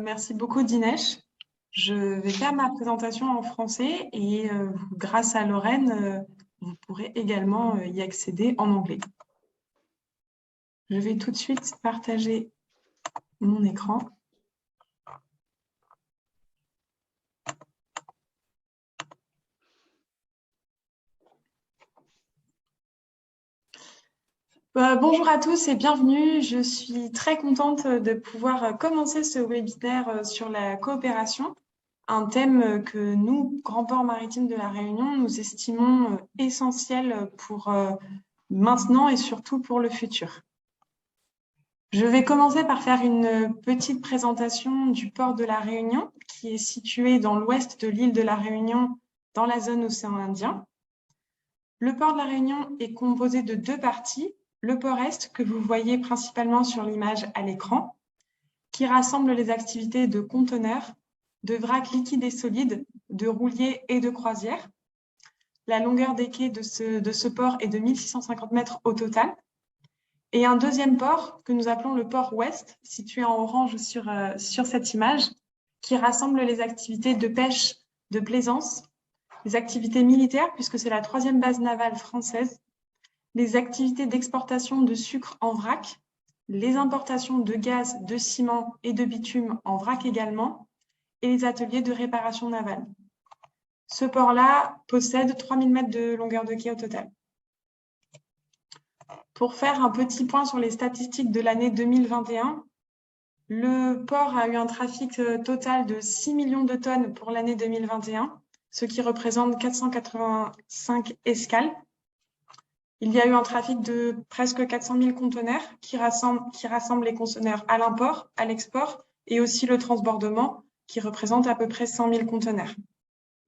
Merci beaucoup, Dinesh. Je vais faire ma présentation en français et grâce à Lorraine, vous pourrez également y accéder en anglais. Je vais tout de suite partager mon écran. Bonjour à tous et bienvenue. Je suis très contente de pouvoir commencer ce webinaire sur la coopération, un thème que nous, Grand Port Maritime de la Réunion, nous estimons essentiel pour maintenant et surtout pour le futur. Je vais commencer par faire une petite présentation du port de la Réunion, qui est situé dans l'ouest de l'île de la Réunion, dans la zone océan Indien. Le port de la Réunion est composé de deux parties. Le port Est, que vous voyez principalement sur l'image à l'écran, qui rassemble les activités de conteneurs, de vrac liquide et solide, de rouliers et de croisières. La longueur des quais de ce port est de 1650 mètres au total. Et un deuxième port, que nous appelons le port Ouest, situé en orange sur cette image, qui rassemble les activités de pêche, de plaisance, les activités militaires, puisque c'est la 3e base navale française, les activités d'exportation de sucre en vrac, les importations de gaz, de ciment et de bitume en vrac également, et les ateliers de réparation navale. Ce port-là possède 3000 mètres de longueur de quai au total. Pour faire un petit point sur les statistiques de l'année 2021, le port a eu un trafic total de 6 millions de tonnes pour l'année 2021, ce qui représente 485 escales. Il y a eu un trafic de presque 400 000 conteneurs qui rassemble les conteneurs à l'import, à l'export et aussi le transbordement qui représente à peu près 100 000 conteneurs.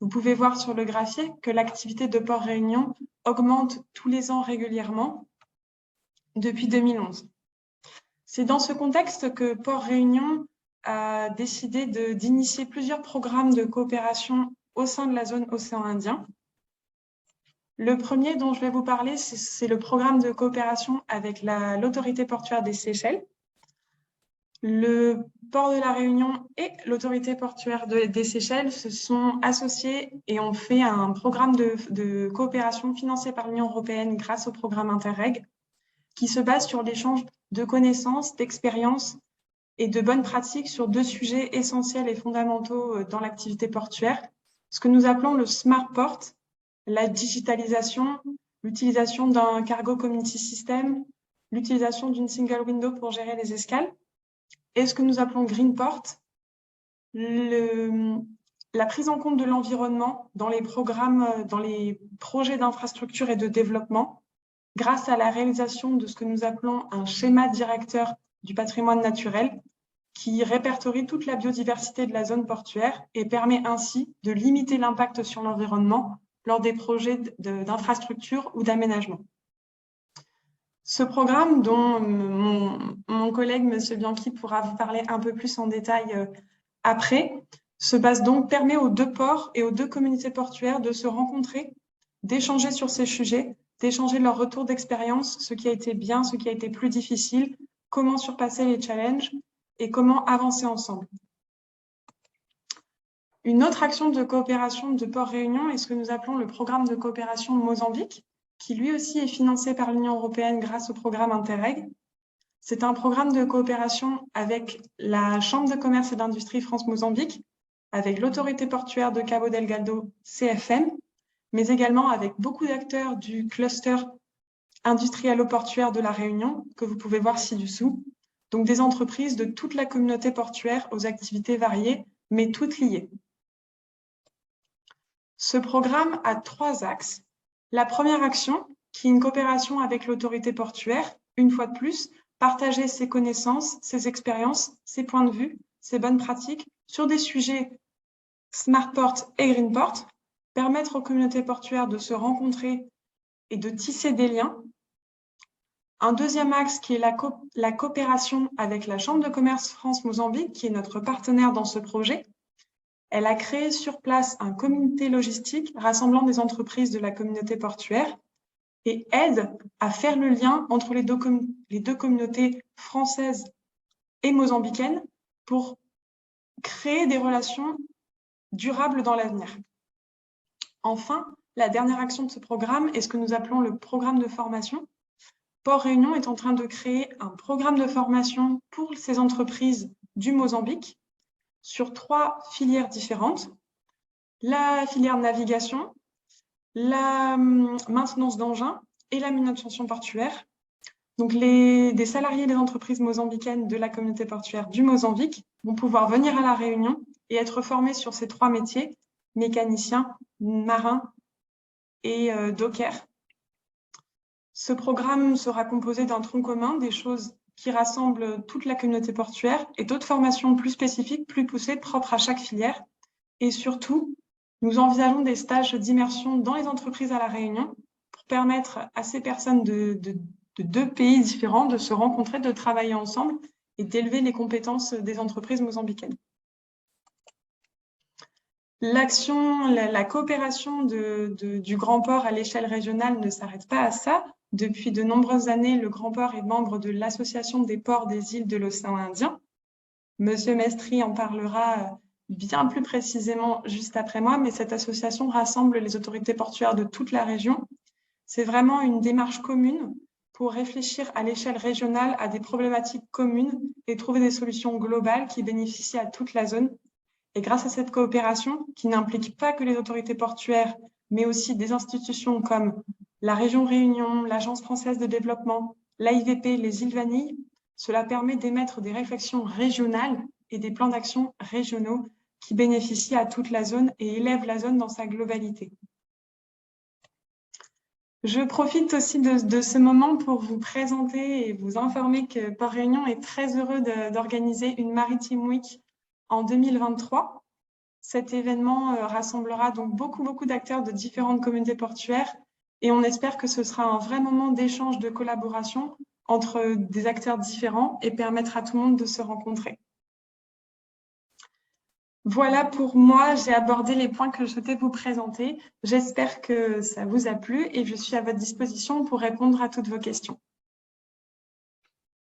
Vous pouvez voir sur le graphique que l'activité de Port Réunion augmente tous les ans régulièrement depuis 2011. C'est dans ce contexte que Port Réunion a décidé d'initier plusieurs programmes de coopération au sein de la zone océan Indien. Le premier dont je vais vous parler, c'est le programme de coopération avec l'autorité portuaire des Seychelles. Le port de la Réunion et l'autorité portuaire des Seychelles se sont associés et ont fait un programme de coopération financé par l'Union européenne grâce au programme Interreg, qui se base sur l'échange de connaissances, d'expériences et de bonnes pratiques sur deux sujets essentiels et fondamentaux dans l'activité portuaire, ce que nous appelons le Smart Port, la digitalisation, l'utilisation d'un cargo community system, l'utilisation d'une single window pour gérer les escales, et ce que nous appelons Green Port, la prise en compte de l'environnement dans les programmes, dans les projets d'infrastructure et de développement, grâce à la réalisation de ce que nous appelons un schéma directeur du patrimoine naturel qui répertorie toute la biodiversité de la zone portuaire et permet ainsi de limiter l'impact sur l'environnement lors des projets d'infrastructure ou d'aménagement. Ce programme, dont mon collègue, M. Bianchi, pourra vous parler un peu plus en détail après, permet aux deux ports et aux deux communautés portuaires de se rencontrer, d'échanger sur ces sujets, d'échanger leur retour d'expérience, ce qui a été bien, ce qui a été plus difficile, comment surpasser les challenges et comment avancer ensemble. Une autre action de coopération de Port Réunion est ce que nous appelons le programme de coopération Mozambique, qui lui aussi est financé par l'Union européenne grâce au programme Interreg. C'est un programme de coopération avec la Chambre de commerce et d'industrie France-Mozambique, avec l'autorité portuaire de Cabo Delgado, CFM, mais également avec beaucoup d'acteurs du cluster industrielo-portuaire de la Réunion, que vous pouvez voir ci-dessous, donc des entreprises de toute la communauté portuaire aux activités variées, mais toutes liées. Ce programme a 3 axes. La première action, qui est une coopération avec l'autorité portuaire, une fois de plus, partager ses connaissances, ses expériences, ses points de vue, ses bonnes pratiques sur des sujets Smart Port et Green Port, permettre aux communautés portuaires de se rencontrer et de tisser des liens. Un deuxième axe qui est la coopération avec la Chambre de commerce France-Mozambique, qui est notre partenaire dans ce projet. Elle a créé sur place un comité logistique rassemblant des entreprises de la communauté portuaire et aide à faire le lien entre les deux communautés françaises et mozambicaines pour créer des relations durables dans l'avenir. Enfin, la dernière action de ce programme est ce que nous appelons le programme de formation. Port Réunion est en train de créer un programme de formation pour ces entreprises du Mozambique sur 3 filières différentes. La filière navigation, la maintenance d'engins et la manutention portuaire. Donc, des salariés des entreprises mozambicaines de la communauté portuaire du Mozambique vont pouvoir venir à La Réunion et être formés sur ces 3 métiers, mécanicien, marin et docker. Ce programme sera composé d'un tronc commun, des choses qui rassemblent toute la communauté portuaire et d'autres formations plus spécifiques, plus poussées, propres à chaque filière. Et surtout, nous envisageons des stages d'immersion dans les entreprises à La Réunion pour permettre à ces personnes de 2 pays différents de se rencontrer, de travailler ensemble et d'élever les compétences des entreprises mozambicaines. L'action, la coopération du Grand Port à l'échelle régionale ne s'arrête pas à ça. Depuis de nombreuses années, le Grand Port est membre de l'Association des ports des îles de l'océan Indien. Monsieur Mestri en parlera bien plus précisément juste après moi, mais cette association rassemble les autorités portuaires de toute la région. C'est vraiment une démarche commune pour réfléchir à l'échelle régionale à des problématiques communes et trouver des solutions globales qui bénéficient à toute la zone. Et grâce à cette coopération, qui n'implique pas que les autorités portuaires, mais aussi des institutions comme la région Réunion, l'Agence française de développement, l'AIVP, les îles Vanille, cela permet d'émettre des réflexions régionales et des plans d'action régionaux qui bénéficient à toute la zone et élèvent la zone dans sa globalité. Je profite aussi de ce moment pour vous présenter et vous informer que Port Réunion est très heureux d'organiser une Maritime Week en 2023. Cet événement rassemblera donc beaucoup d'acteurs de différentes communautés portuaires et on espère que ce sera un vrai moment d'échange, de collaboration entre des acteurs différents et permettre à tout le monde de se rencontrer. Voilà pour moi, j'ai abordé les points que je souhaitais vous présenter. J'espère que ça vous a plu et je suis à votre disposition pour répondre à toutes vos questions.